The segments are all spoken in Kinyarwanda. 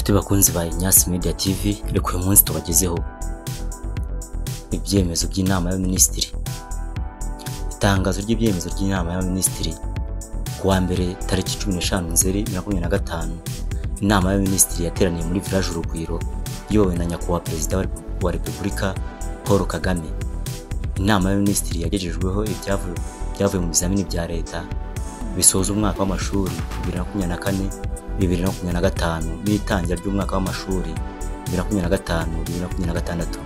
Inshuti bakunzi ba Inyasi Media TV, reka uyu munsi tubagezeho ibyemezo by'inama y'abaminisitiri. Itangazo ry'ibyemezo by'inama y'abaminisitiri kuwa mbere tariki 15 Nzeri 2025, inama y'abaminisitiri yateraniye muri Village Urugwiro iyobowe na nyakubahwa Perezida wa Repubulika Paul Kagame. Inama y'abaminisitiri yagejejweho ibyavuye mu bizamini bya leta bisoza umwaka w'amashuri 2024-2025 n'itangira ry'umwaka w'amashuri 2025-2026.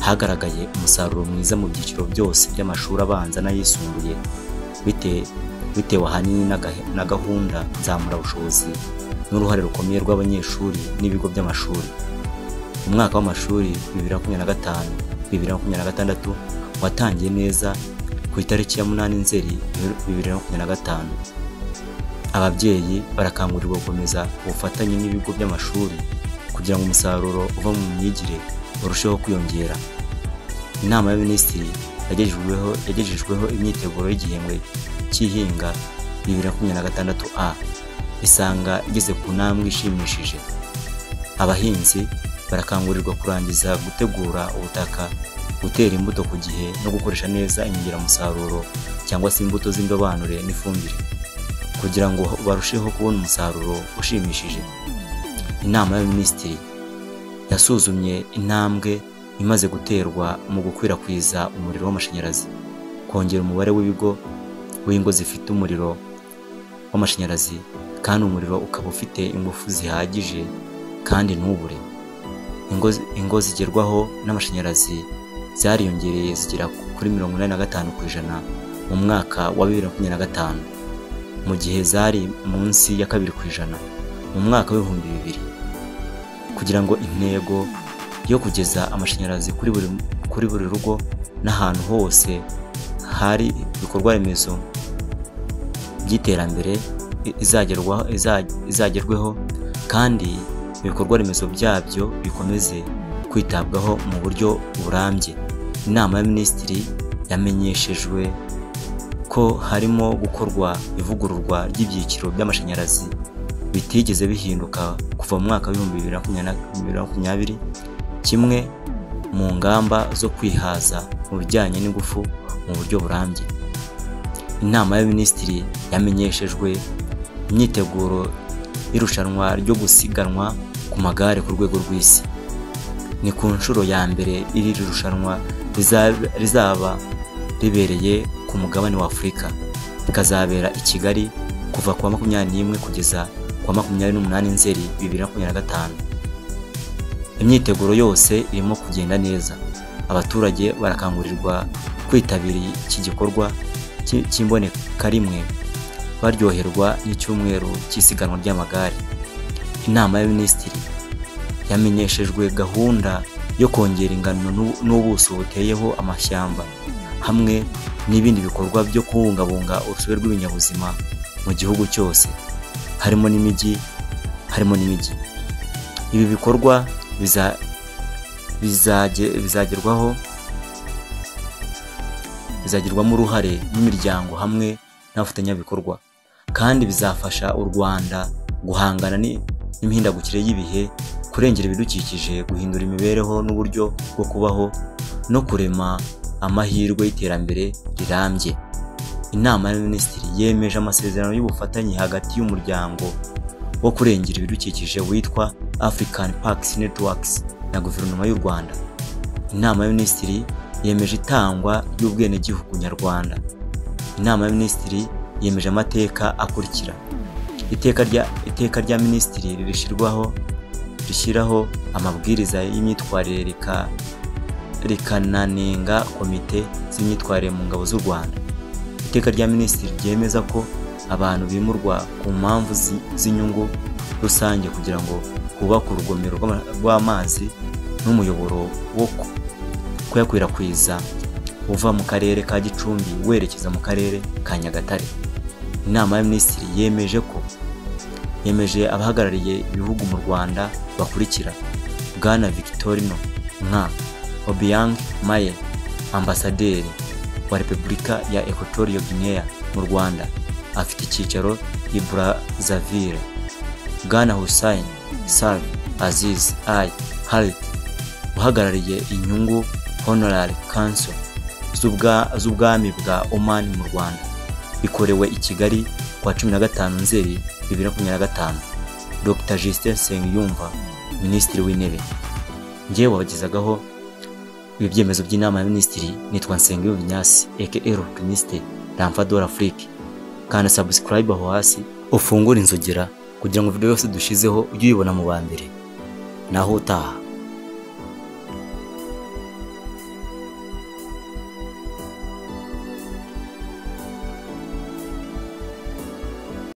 Hagaragaye umusaruro mwiza mu byiciro byose by'amashuri abanza n'ayisumbuye bitewe ahanini na gahunda nzamurabushobozi n'uruhare rukomeye rw'abanyeshuri n'ibigo by'amashuri. Umwaka w'amashuri 2025-2026 watangiye neza ku itariki ya 8 Nzeri 2025. Ababyeyi barakangurirwa gukomeza ubufatanye n'ibigo by'amashuri kugira ngo umusaruro uva mu myigire urusheho kwiyongera. Inama y'abaminisitiri yagejejweho imyiteguro y'igihembwe cy'ihinga 2026A isanga igeze ku ntambwe ishimishije. Abahinzi barakangurirwa kurangiza gutegura ubutaka, gutera imbuto ku gihe no gukoresha neza inyongeramusaruro cyangwa se imbuto z'indobanure n'ifumbire kugira ngo barusheho kubona umusaruro ushimishije. Inama y'abaminisitiri yasuzumye intambwe imaze guterwa mu gukwirakwiza umuriro w'amashanyarazi, kongera umubare w'ingo zifite umuriro w'amashanyarazi kandi umuriro ukaba ufite ingufu zihagije kandi ntubure. Ingo zigerwaho n'amashanyarazi zariyongereye zigera kuri 85% mu mwaka wa 2025 mu gihe zari munsi ya 2% mu mwaka wa 2000. Kugira ngo intego yo kugeza amashanyarazi kuri buri rugo n'ahantu hose hari ibikorwa remezo by'iterambere izagerweho kandi ibikorwa remezo byabyo bikomeze kwitabwaho mu buryo burambye. Inama y'abaminisitiri yamenyeshejwe ko harimo gukorwa ivugururwa ry'ibyiciro by'amashanyarazi bitigeze bihinduka kuva mu mwaka wa 2020, kimwe mu ngamba zo kwihaza mu bijyanye n'ingufu mu buryo burambye. Inama y'abaminisitiri yamenyeshejwe imyiteguro y'irushanwa ryo gusiganwa ku magare ku rwego rw'isi. Ni ku nshuro ya mbere iri rushanwa rizaba ribereye ku mugabane wa Afurika, rikazabera i Kigali kuva ku wa 21 kugeza ku wa 28 Nzeri 2025. Imyiteguro yose irimo kugenda neza. Abaturage barakangurirwa kwitabira iki gikorwa cy'imboneka rimwe baryoherwa n'icyumweru cy'isiganwa ry'amagare. Inama y'abaminisitiri yamenyeshejwe gahunda yo kongera ingano n'ubuso buteyeho amashyamba hamwe n'ibindi bikorwa byo kubungabunga urusobe rw'ibinyabuzima mu gihugu cyose harimo n'imijyi. Ibi bikorwa bizagirwamo uruhare n'imiryango hamwe n'abafatanyabikorwa kandi bizafasha u Rwanda guhangana n'imihindagukire y'ibihe, kurengera ibidukikije, guhindura imibereho n'uburyo bwo kubaho no kurema amahirwe y'iterambere rirambye. Inama y'abaminisitiri yemeje amasezerano y'ubufatanye hagati y'umuryango wo kurengera ibidukikije witwa African Parks Networks na guverinoma y'u Rwanda. Inama y'abaminisitiri yemeje itangwa ry'ubwenegihugu nyarwanda. Inama y'abaminisitiri yemeje amateka akurikira: iteka rya minisitiri rishyiraho amabwiriza y'imyitwarire rikananenga komite z'imyitwarire mu ngabo z'u Rwanda. Iteka rya minisitiri ryemeza ko abantu bimurwa ku mpamvu z'inyungu rusange kugira ngo hubakwe urugomero rw'amazi n'umuyoboro wo kuyakwirakwiza uva mu karere ka Gicumbi werekeza mu karere ka Nyagatare. Inama y'abaminisitiri yemeje abahagarariye ibihugu mu Rwanda bakurikira: Bwana Victorino Obiang Maye, ambasaderi wa Repubulika ya Equatorial Guinea mu Rwanda, afite icyicaro i Brazzaville. Bwana Hussein Salve Aziz I Harit uhagarariye inyungu Honorary Council z'ubwami bwa Oman mu Rwanda, bikorewe i Kigali kwa 15 Nzeri 2025. Dr Justin Nsengiyumva, Minisitiri w'Intebe. Ngewe wabagezagaho ibi byemezo by'inama ya Minisitiri, nitwa Nsengiyumva Ignace aka Ministre L'Enfant d'Afrique. Kandi subscribe aho hasi ufungure inzogera kugira ngo video yose dushizeho ujye uyibona mu ba mbere. Naho utaha.